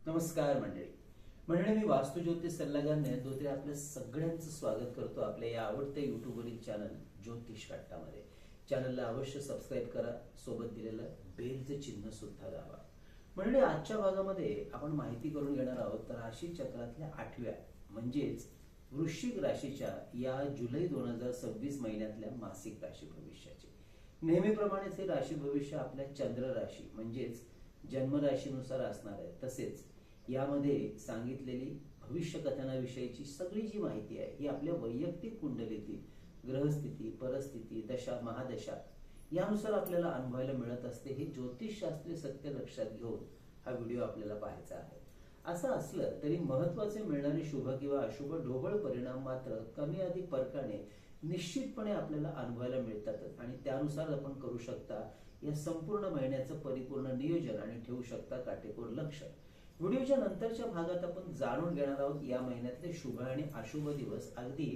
नमस्कार मंडळी, मी वास्तू ज्योतिष सल्लागार ज्ञानज्योती आपल्या सगळ्यांचं स्वागत करतो आपल्या या आवडत्या युट्यूबवरील चॅनल ज्योतिष कट्टामध्ये. चॅनलला अवश्य सबस्क्राईब करा, सोबत दिलेलं बेलचं चिन्ह सुद्धा दाबा. मंडळी, आजच्या भागामध्ये आपण माहिती करून घेणार आहोत राशी चक्रातल्या 8व्या म्हणजेच वृश्चिक राशीच्या या जुलै 2026 महिन्यातल्या मासिक राशी भविष्याची. नेहमीप्रमाणेच हे राशी भविष्य आपल्या चंद्र राशी म्हणजेच जन्मराशीनुसार असणार आहे. तसेच यामध्ये सांगितलेली भविष्य कथनाविषयीची सगळी जी माहिती आहे ही आपल्या वैयक्तिक कुंडलीतील ग्रहस्थिती, परिस्थिती, दशा, महादशा यानुसार आपल्याला अनुभवायला मिळत असते. हे ज्योतिषशास्त्रीय सत्य लक्षात घेऊन हा व्हिडिओ आपल्याला पाहायचा आहे. असं असलं तरी महत्वाचे मिळणारे शुभ किंवा अशुभ ढोबळ परिणाम मात्र कमी अधिक फरकाने निश्चितपणे आपल्याला अनुभवायला मिळतातच आणि त्यानुसार आपण करू शकता या संपूर्ण महिन्याचं परिपूर्ण नियोजन आणि ठेवू शकता काटेकोर लक्ष. व्हिडिओच्या नंतरच्या भागात आपण जाणून घेणार आहोत या महिन्यातले शुभ आणि अशुभ दिवस अगदी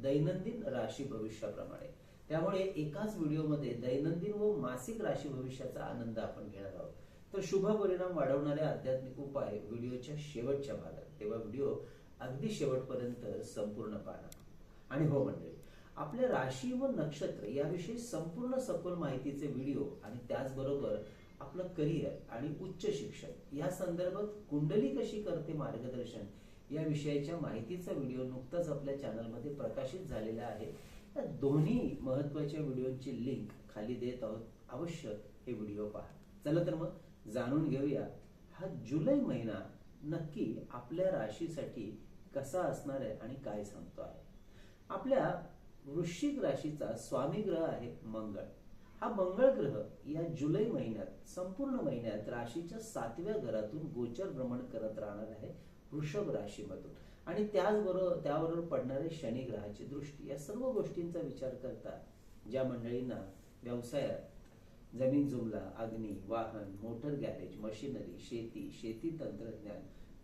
दैनंदिन राशी भविष्याप्रमाणे. त्यामुळे एकाच व्हिडिओमध्ये दैनंदिन व मासिक राशी भविष्याचा आनंद आपण घेणार आहोत. तर शुभ परिणाम वाढवणारे आध्यात्मिक उपाय व्हिडिओच्या शेवटच्या भागात, तेव्हा व्हिडिओ अगदी शेवटपर्यंत संपूर्ण पाहा. आणि हो मंडळी, आपल्या राशी व नक्षत्र याविषयी संपूर्ण सखोल माहितीचे व्हिडिओ आणि त्याचबरोबर आपलं करिअर आणि उच्च शिक्षण या संदर्भात कुंडली कशी करते मार्गदर्शन या विषयाच्या माहितीचा व्हिडिओ नुकताच आपल्या चॅनलमध्ये प्रकाशित झालेला आहे. या दोन्ही महत्वाच्या व्हिडिओची लिंक खाली देत आहोत, अवश्य हे व्हिडिओ पहा. चला तर मग जाणून घेऊया हा जुलै महिना नक्की आपल्या राशीसाठी कसा असणार आहे आणि काय सांगतो आहे. आपल्या वृश्चिक राशीचा स्वामी ग्रह आहे मंगळ. हा मंगळ ग्रह या जुलै महिन्यात संपूर्ण महिन्यात राशीच्या 7व्या घरातून गोचर भ्रमण करत राहणार आहे वृषभ राशीमधून. आणि त्याबरोबर पडणारे शनी ग्रहाची दृष्टी या सर्व गोष्टींचा विचार करता ज्या मंडळींना व्यवसायात जमीन जुमला, अग्नी, वाहन, मोटर गॅरेज, मशिनरी, शेती तंत्रज्ञान,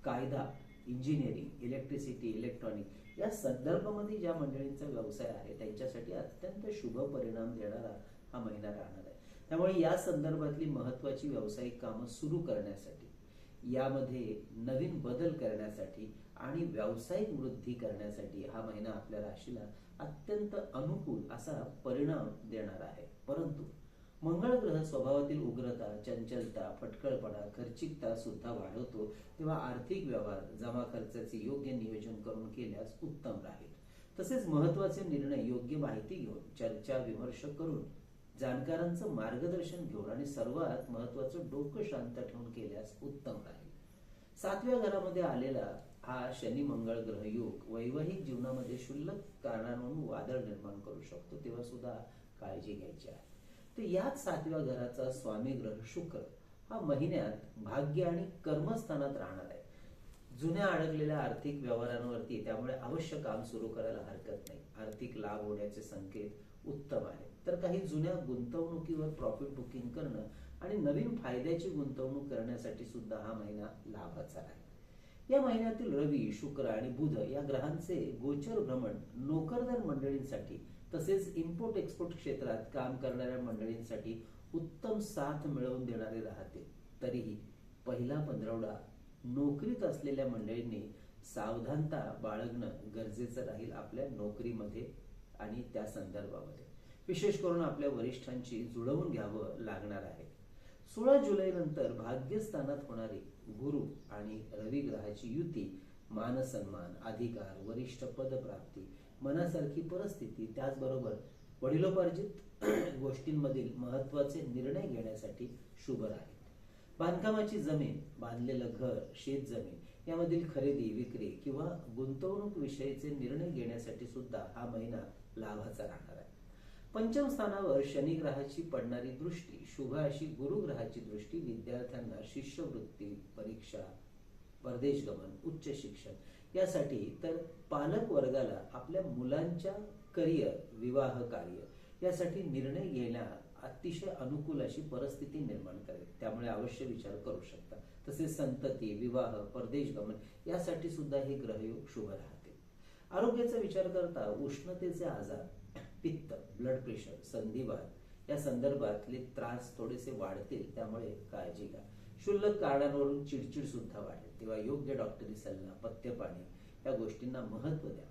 कायदा, इंजिनिअरिंग, इलेक्ट्रिसिटी, इलेक्ट्रॉनिक या संदर्भामध्ये ज्या मंडळींचा व्यवसाय आहे त्यांच्यासाठी अत्यंत शुभ परिणाम देणारा हा महिना राहणार आहे. त्यामुळे या संदर्भातली महत्वाची व्यावसायिक कामं सुरू करण्यासाठी, यामध्ये नवीन बदल करण्यासाठी आणि व्यावसायिक वृद्धी करण्यासाठी हा महिना आपल्या राशीला अत्यंत अनुकूल असा परिणाम देणार आहे. परंतु मंगळ ग्रह स्वभावातील उग्रता, चंचलता, फटकळपणा, खर्चिकता सुद्धा वाढवतो. तेव्हा आर्थिक व्यवहार, जमा खर्चाचे योग्य नियोजन करून केल्यास उत्तम राहील. तसेच महत्वाचे निर्णय योग्य माहिती घेऊन, चर्चा विमर्श करून, जाणकारांचं मार्गदर्शन घेऊन आणि सर्वात महत्वाचं डोकं शांत ठेवून केल्यास उत्तम राहील. 7व्या घरामध्ये आलेला हा शनी मंगळ ग्रह योग वैवाहिक जीवनामध्ये क्षुल्लक कारणांवरून वादळ निर्माण करू शकतो, तेव्हा सुद्धा काळजी घ्यायची आहे. तर याच 7व्या घराचा स्वामी ग्रह शुक्र हा महिन्यात भाग्य आणि कर्मस्थानात राहणार आहे. जुन्या अडकलेल्या आर्थिक व्यवहारांवरती त्यामुळे अवश्य काम सुरू करायला हरकत नाही. आर्थिक लाभ होण्याचे संकेत उत्तम आहेत. तर काही जुन्या गुंतवणुकीवर प्रॉफिट बुकिंग करणं आणि नवीन फायद्याची गुंतवणूक करण्यासाठी सुद्धा हा महिना लाभाचा आहे. या महिन्यातील रवी, शुक्र आणि बुध या ग्रहांचे गोचर भ्रमण नोकरदार मंडळींसाठी तसेच इम्पोर्ट एक्सपोर्ट क्षेत्रात काम करणाऱ्या मंडळींसाठी उत्तम साथ मिळवून देणारे राहतील. तरीही पहिला पंधरवडा नोकरीत असलेल्या मंडळींनी सावधानता बाळगणं गरजेचं राहील आपल्या नोकरीमध्ये आणि त्या संदर्भामध्ये. विशेष करून आपल्या वरिष्ठांची जुळवून घ्यावं लागणार आहे. 16 जुलै नंतर भाग्यस्थानात होणारी गुरु आणि रवी ग्रहाची युती मानसन्मान, अधिकार, वरिष्ठ पदप्राप्ती, मनासारखी परिस्थिती, त्याचबरोबर वडिलोपार्जित गोष्टींमधील महत्वाचे निर्णय घेण्यासाठी शुभ राहील. बांधकामाची जमीन, बांधलेलं घर, शेत जमीन यामधील खरेदी विक्री किंवा गुंतवणूक विषयीचे निर्णय घेण्यासाठी सुद्धा हा महिना लाभाचा राहणार आहे. पंचम स्थानावर शनी ग्रहाची पडणारी दृष्टी, शुभ अशी गुरु ग्रहाची दृष्टी विद्यार्थ्यांना शिष्यवृत्ती, परीक्षा, परदेश गमन, उच्च शिक्षण यासाठी, तर पालक वर्गाला आपल्या मुलांच्या करिअर, विवाह कार्य यासाठी निर्णय घेण्या अतिशय अनुकूल अशी परिस्थिती निर्माण करेल. त्यामुळे अवश्य विचार करू शकता. तसेच संतती, विवाह, परदेश गमन यासाठी सुद्धा हे ग्रहयोग शुभ राहतील. आरोग्याचा विचार करता उष्णतेचे आजार, पित्त, ब्लड प्रेशर, संधिवात या संदर्भातले त्रास थोडेसे वाढतील, त्यामुळे काळजी घ्या. क्षुल्लक कारणांवरून चिडचिड सुद्धा वाढेल. तेव्हा योग्य डॉक्टरी सल्ला, पथ्य पाणी या गोष्टींना महत्त्व द्या.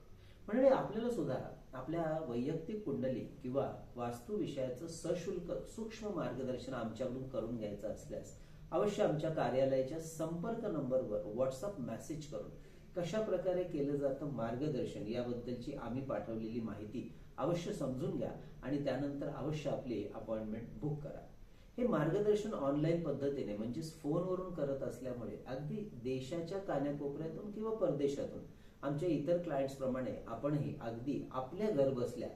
म्हणजे आपल्याला सुद्धा आपल्या वैयक्तिक कुंडली किंवा वास्तू विषयाचं सशुल्क सूक्ष्म मार्गदर्शन आमच्याकडून करून घ्यायचं असल्यास अवश्य आमच्या कार्यालयाच्या संपर्क नंबरवर व्हॉट्सअप मेसेज करून कशा प्रकारे केलं जातं मार्गदर्शन याबद्दलची आम्ही पाठवलेली माहिती अवश्य समजून घ्या आणि त्यानंतर अवश्य आपली अपॉइंटमेंट बुक करा. हे मार्गदर्शन ऑनलाईन पद्धतीने म्हणजेच फोनवरून करत असल्यामुळे अगदी देशाच्या कानाकोपऱ्यातून किंवा परदेशातून आमच्या इतर क्लायंट्स प्रमाणे आपणही अगदी आपल्या घर बसल्या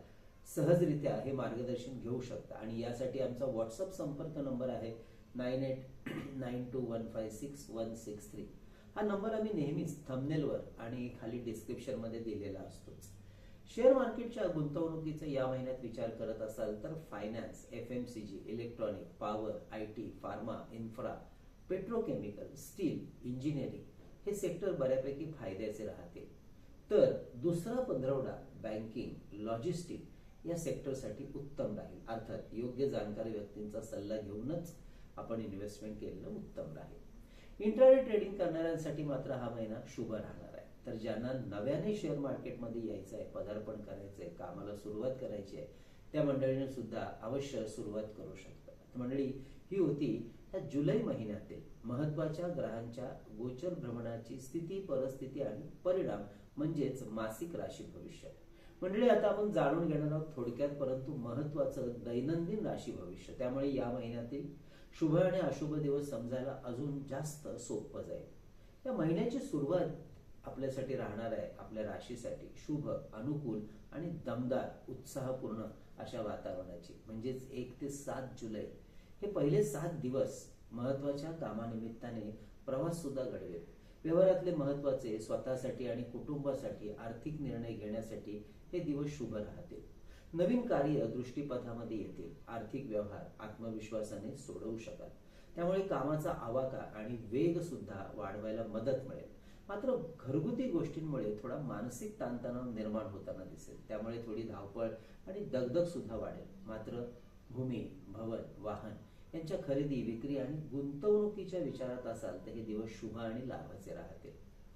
सहजरित्या हे मार्गदर्शन घेऊ शकता. आणि यासाठी आमचा व्हॉट्सअप संपर्क नंबर आहे 9892156163. हा नंबर आम्ही नेहमीच थंबनेलवर आणि खाली डिस्क्रिप्शनमध्ये दिलेला असतोच. शेअर मार्केटच्या गुंतवणुकीचा या महिन्यात विचार करत असाल तर finance, FMCG, electronic, power, IT, pharma, infra, petrochemical, steel, engineering हे सेक्टर बऱ्यापैकी फायद्याचे राहतील. तर दुसरा पंधरवडा बँकिंग, लॉजिस्टिक या सेक्टरसाठी उत्तम राहील. अर्थात योग्य जाणकार व्यक्तींचा सल्ला घेऊनच आपण इन्व्हेस्टमेंट केलेलं उत्तम राहील. इंट्राडे ट्रेडिंग करणाऱ्यांसाठी मात्र हा महिना शुभ राहणार आहे. तर ज्यांना नव्याने शेअर मार्केटमध्ये यायचं आहे, पदार्पण करायचं आहे, कामाला सुरुवात करायची आहे, त्या मंडळीने सुद्धा अवश्य सुरुवात करू शकतात. मंडळी ही होती या जुलै महिन्यातील महत्वाच्या ग्रहांच्या गोचर भ्रमणाची स्थिती, परिस्थिती आणि परिणाम म्हणजेच मासिक राशी भविष्य. मंडळी आता आपण जाणून घेणार आहोत थोडक्यात परंतु महत्वाचं दैनंदिन राशी भविष्य. त्यामुळे या महिन्यातील शुभ आणि अशुभ दिवस समजायला अजून जास्त सोपं जाईल. या महिन्याची सुरुवात आपल्यासाठी राहणार आहे आपल्या राशीसाठी शुभ, अनुकूल आणि दमदार, उत्साहपूर्ण अशा वातावरणाची. म्हणजेच 1 ते 7 जुलै हे पहिले 7 दिवस महत्वाच्या कामानिमित्ताने प्रवास सुद्धा घडवेल. व्यवहारातले महत्वाचे स्वतःसाठी आणि कुटुंबासाठी आर्थिक निर्णय घेण्यासाठी हे दिवस शुभ राहतील. नवीन कार्य दृष्टीपथामध्ये येतील. आर्थिक व्यवहार आत्मविश्वासाने सोडवू शकाल. त्यामुळे कामाचा आवाका आणि वेग सुद्धा वाढवायला मदत मिळेल. मात्र घरगुती गोष्टींमुळे थोडा मानसिक ताणतणाव निर्माण होताना दिसेल. त्यामुळे थोडी धावपळ आणि दगदग सुद्धा वाढेल. मात्र भूमी, भवन, वाहन यांच्या खरेदी, विक्री आणि गुंतवणुकीच्या विचारात असाल तर हे दिवस शुभ आणि लाभाचे राहतील.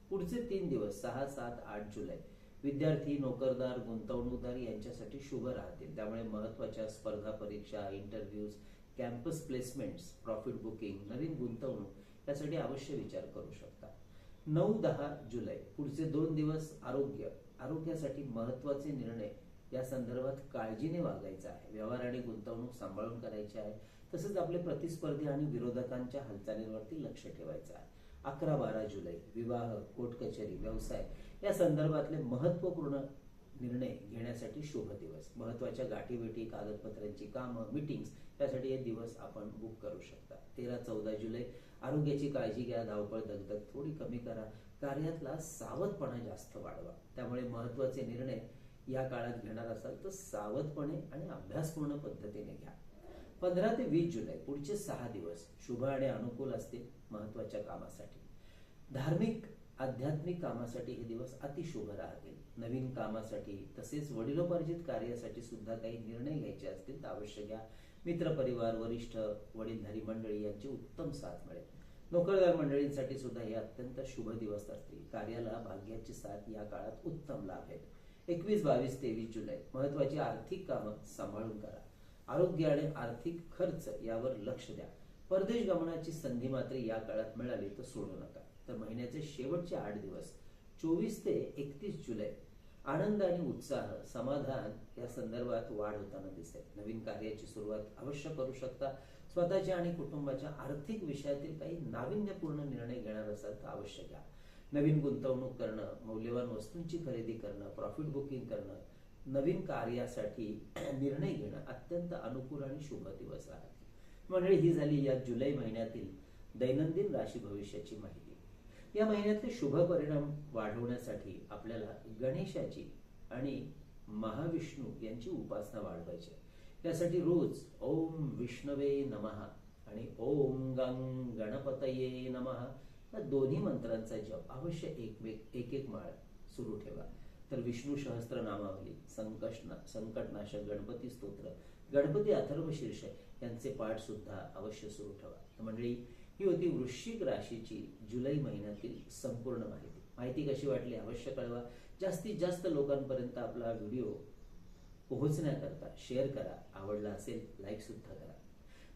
पुढचे 3 दिवस 6, 7, 8 जुलै विद्यार्थी, नोकरदार, गुंतवणूकदार यांच्यासाठी शुभ राहतील. त्यामुळे महत्वाच्या स्पर्धा परीक्षा, interviews, campus placements, profit booking, नवीन गुंतवणूक यासाठी अवश्य विचार करू शकता. 9-10 जुलै पुढचे 2 दिवस आरोग्यासाठी महत्वाचे निर्णय या संदर्भात काळजीने वागायचं आहे. व्यवहार आणि गुंतवणूक सांभाळून करायची आहे. तसेच आपले प्रतिस्पर्धी आणि विरोधकांच्या हालचालींवरती लक्ष ठेवायचं आहे. 11-12 जुलै विवाह, कोर्ट कचेरी, व्यवसाय या संदर्भातले महत्वपूर्ण निर्णय घेण्यासाठी शुभ दिवस. महत्वाच्या गाठीभेटी, कागदपत्रांची कामं, मीटिंग्स यासाठी हे दिवस आपण बुक करू शकता. 13-14 जुलै आरोग्याची काळजी घ्या. धावपळ, दगदग थोडी कमी करा. कार्यातला सावधपणा जास्त वाढवा. त्यामुळे महत्वाचे निर्णय या काळात घेणार असाल तर सावधपणे आणि अभ्यासपूर्ण पद्धतीने घ्या. 15 ते 20 जुलै पुढचे 6 दिवस शुभ आणि अनुकूल असतील महत्वाच्या कामासाठी. धार्मिक, आध्यात्मिक कामासाठी हे दिवस अतिशुभ राहतील. नवीन कामासाठी तसेच वडिलोपार्जित कार्यासाठी सुद्धा काही निर्णय घ्यायचे असतील तर अवश्य घ्या. मित्रपरिवार, वरिष्ठ, वडीलधारी मंडळी यांची उत्तम साथ मिळेल. नोकरदार मंडळींसाठी सुद्धा हे अत्यंत शुभ दिवस असतील. कार्याला भाग्याची साथ या काळात उत्तम लाभेल. 21, 22, 23 जुलै महत्वाची आर्थिक कामं सांभाळून करा. आरोग्य आणि आर्थिक खर्च यावर लक्ष द्या. परदेश गमनाची संधी मात्र या काळात मिळाली तर सोडू नका. तर महिन्याचे शेवटचे 8 दिवस 24 ते 31 जुलै आनंद आणि उत्साह, समाधान या संदर्भात वाढ होताना दिसेल. नवीन कार्याची सुरुवात अवश्य करू शकता. स्वतःच्या आणि कुटुंबाच्या आर्थिक विषयातील काही नाविन्यपूर्ण निर्णय घेणार असाल तर अवश्य घ्या. नवीन गुंतवणूक करणं, मौल्यवान वस्तूंची खरेदी करणं, प्रॉफिट बुकिंग करणं, नवीन कार्यासाठी निर्णय घेणं अत्यंत अनुकूल आणि शुभ दिवस राहतील. म्हणजे ही झाली या जुलै महिन्यातील दैनंदिन राशी भविष्याची माहिती. या महिन्यातले शुभ परिणाम वाढवण्यासाठी आपल्याला गणेशाची आणि महाविष्णू यांची उपासना वाढवायची. यासाठी रोज ओम विष्णवे नमः आणि ओम गंग गणपतये नमः या दोन्ही मंत्रांचा जप अवश्य एक माळ सुरू ठेवा. तर विष्णू सहस्त्र नामावली, संकटनाशक गणपती स्तोत्र, गणपती अथर्व शीर्ष यांचे पाठ सुद्धा अवश्य सुरू ठेवा. मंडळी ही होती वृश्चिक राशीची जुलै महिन्यातील संपूर्ण माहिती कशी वाटली अवश्य कळवा. जास्तीत जास्त लोकांपर्यंत आपला व्हिडिओ पोहोचण्याकरता शेअर करा. आवडला असेल लाईक सुद्धा करा.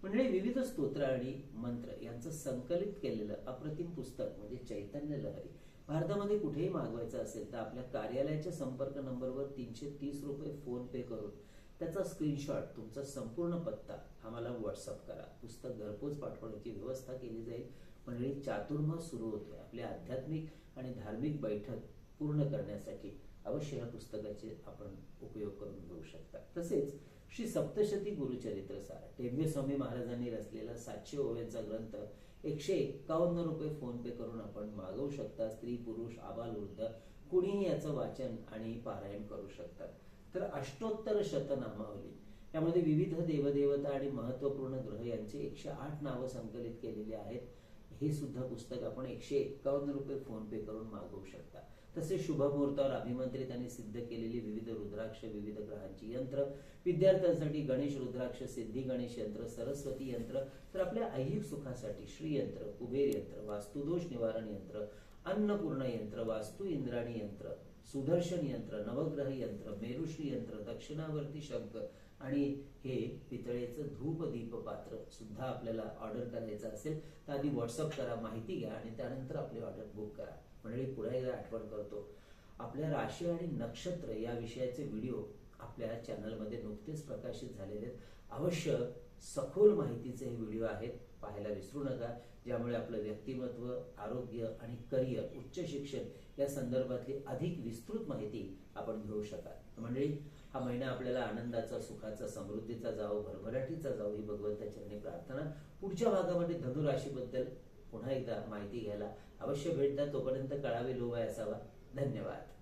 मंडळी, विविध स्तोत्र आणि मंत्र यांचं संकलित केलेलं अप्रतिम पुस्तक म्हणजे चैतन्य लहरी भारतामध्ये कुठेही मागवायचं असेल तर आपल्या कार्यालयाच्या संपर्क नंबरवर 330 रुपये फोन पे करून त्याचा स्क्रीनशॉट, तुमचा संपूर्ण पत्ता आम्हाला व्हॉट्सअप करा. पुस्तक घरपोच पाठवण्याची व्यवस्था केली जाईल. मंडळी, चातुर्मास सुरू होतोय. आपले आध्यात्मिक आणि धार्मिक बैठक पूर्ण करण्यासाठी अवश्य ह्या पुस्तकाचे आपण उपयोग करून घेऊ शकता. तसेच श्री सप्तशती गुरुचरित्र सार टेंबे स्वामी महाराजांनी रचलेला 700 ओव्यांचा ग्रंथ 151 रुपये फोन पे करून आपण मागवू शकता. स्त्री पुरुष आबालवृद्ध कुणीही याचं वाचन आणि पारायण करू शकतात. तर अष्टोत्तर शतनामावली यामध्ये विविध देवदेवता आणि महत्वपूर्ण ग्रह यांचे 108 नावं संकलित केलेली आहेत. हे सुद्धा पुस्तक आपण 151 रुपये फोन पे करून मागवू शकता. तसेच शुभमुहूर्तावर अभिमंत्रित आणि सिद्ध केलेली विविध रुद्राक्ष, विविध ग्रहांची यंत्र, विद्यार्थ्यांसाठी गणेश रुद्राक्ष, सिद्धी गणेश यंत्र, सरस्वती यंत्र, तर आपल्या ऐहिक सुखासाठी श्री यंत्र, कुबेर यंत्र, वास्तुदोष निवारण यंत्र, अन्नपूर्णा यंत्र, वास्तु इंद्राणी यंत्र, सुदर्शन यंत्र, नवग्रह यंत्र, मेरुश्री यंत्र, दक्षिणावर्ती शंख आणि हे पितळेचं धूप दीप पात्र सुद्धा आपल्याला ऑर्डर करायचं असेल तर आधी व्हॉट्सअप करा, माहिती घ्या आणि त्यानंतर आपली ऑर्डर बुक करा. मंडळी, पुन्हा एकदा आठवण करतो, आपल्या राशी आणि नक्षत्र या विषयाचे व्हिडिओ आपल्या चॅनलमध्ये नुकतेच प्रकाशित झालेले आहेत. अवश्य सखोल माहितीचे हे व्हिडिओ आहेत, पाहायला विसरू नका, ज्यामुळे आपलं व्यक्तिमत्व, आरोग्य आणि करिअर, उच्च शिक्षण या संदर्भातली अधिक विस्तृत माहिती आपण घेऊ शकाल. मंडळी, हा महिना आपल्याला आनंदाचा, सुखाचा, समृद्धीचा जावो, भरभराटीचा जावो ही भगवंताचरणी प्रार्थना. पुढच्या भागामध्ये धनुराशीबद्दल पुन्हा एकदा माहिती घ्यायला अवश्य भेट द्या. तोपर्यंत कळावे लोभाय असावा. धन्यवाद.